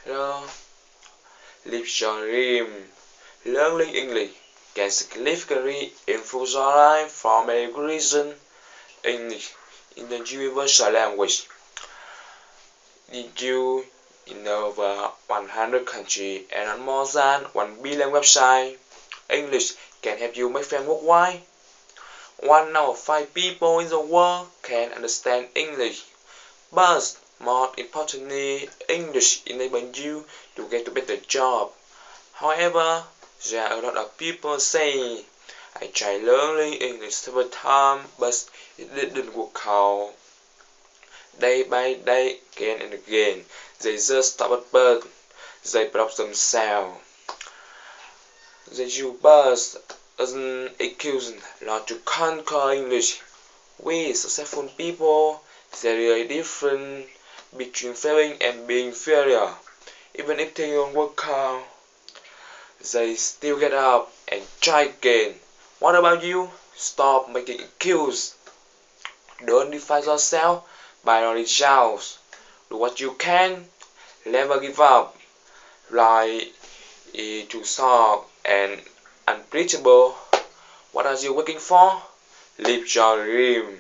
Hello, live your dream. Learning English can significantly improve your life for many reasons. English is the universal language. Did you in over 100 countries and on more than 1 billion websites? English can help you make friends worldwide. 1 out of 5 people in the world can understand English. But more importantly, English enables you to get a better job. However, there are a lot of people saying, I tried learning English several times, but it didn't work out. Day by day, again and again, they just stop at birth. They block themselves. They use birth as an excuse not to conquer English. We successful people, there is a difference between failing and being failure. Even if things don't work out, they still get up and try again. What about you? Stop making excuses. Don't define yourself by your results. Do what you can. Never give up. Like too soft and unreachable. What are you working for? Live your dream.